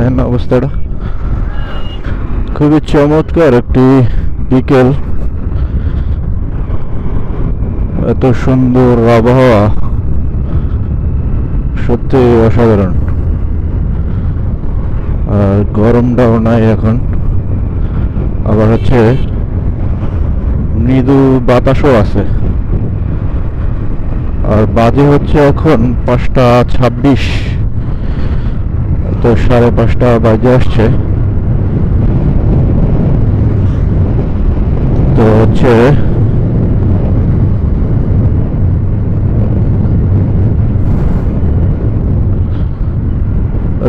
দেখেন অবস্থাটা খুবই চমৎকার একটি বিকেল। এত সুন্দর আবহাওয়া, সত্যি অসাধারণ। আর গরমটাও নাই এখন, আবার হচ্ছে মৃদু বাতাসও আছে। আর বাজে হচ্ছে এখন 5টা 26, তো 5:30 বাজে আসছে। তো হচ্ছে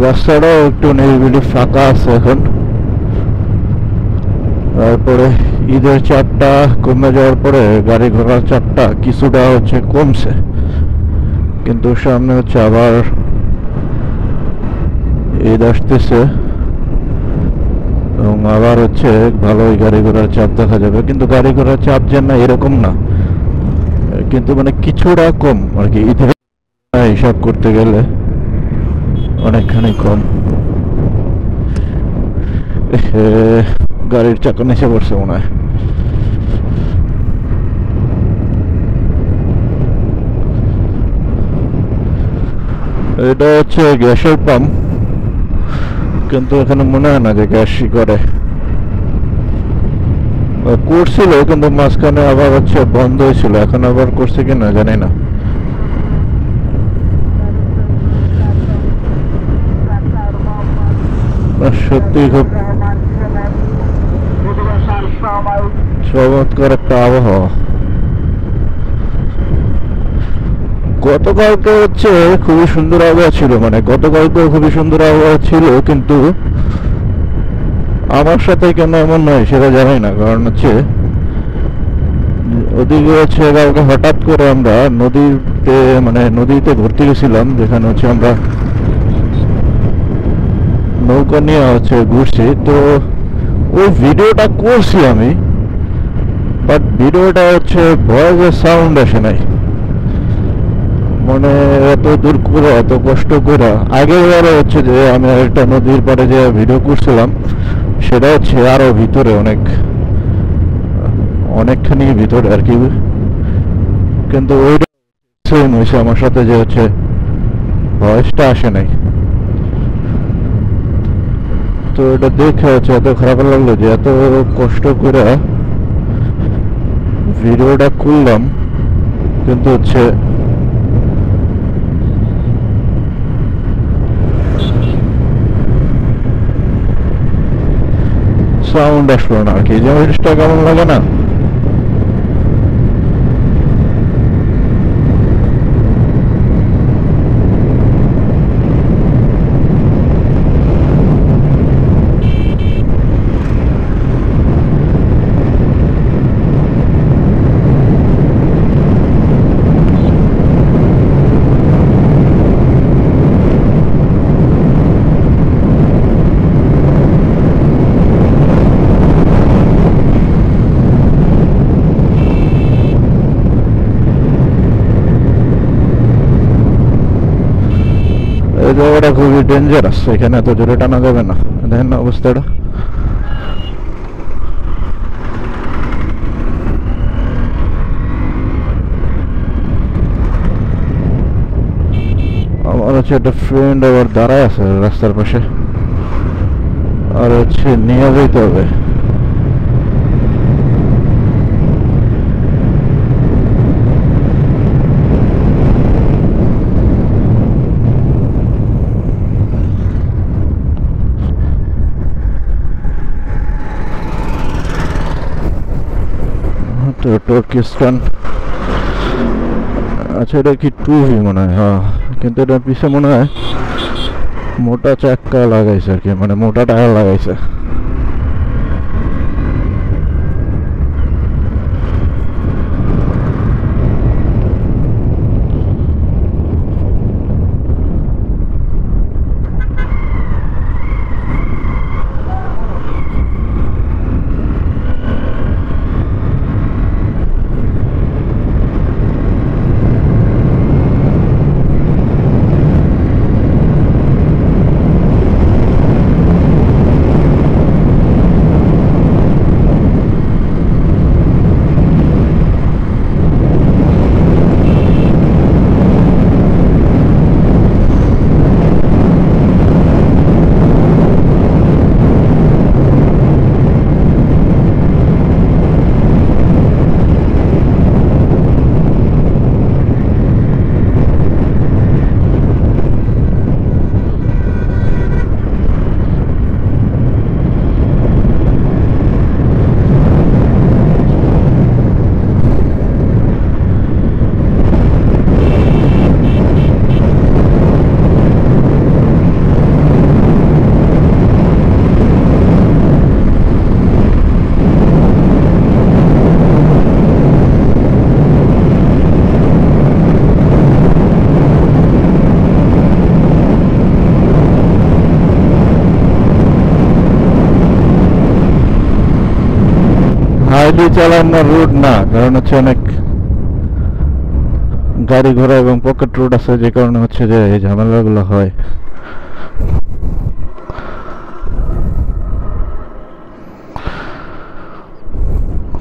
রাস্তাটাও একটু নিরিবিলি ফাঁকা আছে এখন। তারপরে ঈদের চাপটা কমে যাওয়ার পরে গাড়ি ঘোড়ার চাপটা কিছুটা হচ্ছে কমছে, কিন্তু সামনে হচ্ছে আবার ঈদ আসতেছে এবং আবার হচ্ছে ভালোই গাড়ি ঘোড়ার চাপ দেখা যাবে। কিন্তু গাড়ি ঘোড়ার চাপ যেন না এরকম না, কিন্তু মানে কিছুটা কম আর কি, ঈদের হিসাব করতে গেলে অনেকখানি কম। গাড়ির চাকা নিচে পড়ছে মনে হয়। এটা হচ্ছে গ্যাসের পাম্প, কিন্তু এখানে মনে হয় না যে গ্যাসই করে। করছিল কিন্তু মাঝখানে আবার হচ্ছে বন্ধ হয়েছিল, এখন আবার করছে কিনা জানি না। সত্যি খুব চমৎকার একটা আবহাওয়া। গতকালকে হচ্ছে খুবই সুন্দর আবহাওয়া ছিল, মানে গতকালকেও খুবই সুন্দর আবহাওয়া ছিল, কিন্তু আমার সাথে কেন এমন নয় সেটা জানি না। কারণ হচ্ছে ওদিকে হচ্ছে কালকে হঠাৎ করে আমরা নদীতে মানে নদীতে ঘুরতে গেছিলাম, যেখানে হচ্ছে আমরা নৌকা নিয়ে হচ্ছে ঘুরছি। তো ওই ভিডিওটা করছি আমি, বাট ভিডিওটা হচ্ছে ভয়েসের সাউন্ড আসে নাই। মানে এত দূর করে এত কষ্ট করে আগেবারে হচ্ছে যে আমি একটা নদীর পাড়ে যে ভিডিও করছিলাম, সেটা হচ্ছে আরো ভিতরে অনেকখানি ভিতরে আর কি। কিন্তু ওইটা সেম হয়েছে আমার সাথে, যে হচ্ছে ভয়েসটা আসে নাই। তো এটা দেখে হচ্ছে এত খারাপ লাগলো যে এত কষ্ট করে ভিডিওটা করলাম, কিন্তু হচ্ছে সাউন্ড আসলো না আর কি। যে জিনিসটা কেমন লাগে না। এই জায়গাটা খুবই ডেঞ্জারাস, এখানে এত জোরে টানা যাবে না। দেখেন না অবস্থাটা। আমার হচ্ছে একটা ফ্রেন্ড আবার দাঁড়ায় আছে রাস্তার পাশে, আর হচ্ছে নিয়ে যেতে হবে। তো তুর্কিস্তান, আচ্ছা এটা কি 2V মনে হয়, হ্যাঁ। কিন্তু এটা পিছে মনে হয় মোটা চাক্কা লাগাইছে আর কি, মানে মোটা টায়ার লাগাইছে। গাড়ি চালানোর রুট না, কারণ হচ্ছে অনেক গাড়ি ঘোড়া এবং পকেট রোড আছে, যে কারণে হচ্ছে যে এই ঝামেলাগুলো হয়।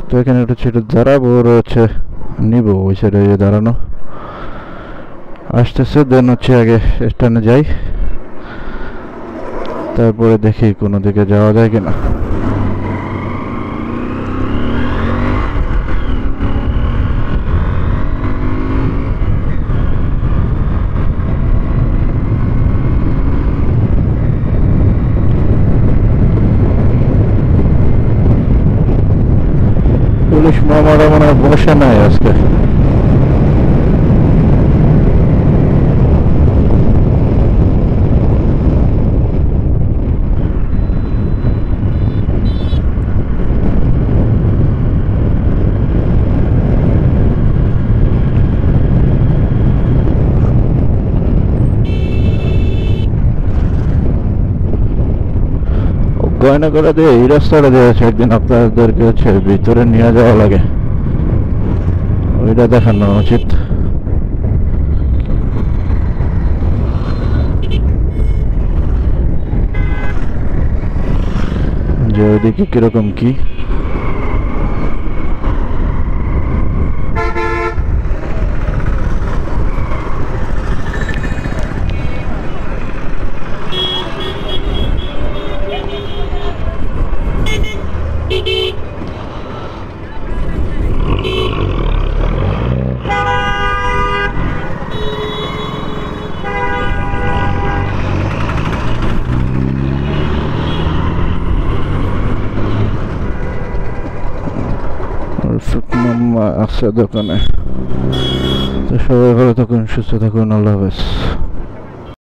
তো এখানে একটা ছিল দাঁড়াবো, হচ্ছে নিব ওই সাইডে দাঁড়ানো আসতেছে, দেন হচ্ছে আগে স্ট্যান্ডে যাই, তারপরে দেখি কোনো দিকে যাওয়া যায় কিনা। পুলিশ মামারা মনে হয় বসে নাই আজকে। গয়নাগড়া দিয়ে এই রাস্তাটা দিয়েছে, একদিন আপনাদেরকে হচ্ছে ভিতরে নিয়ে যাওয়া লাগে, ওইটা দেখানো উচিত। যে ওইদিকে কিরকম কি মাম্মা আছে দোকানে। তো সবাই ভালো থাকুন, সুস্থ থাকুন, আল্লাহ হাফেজ।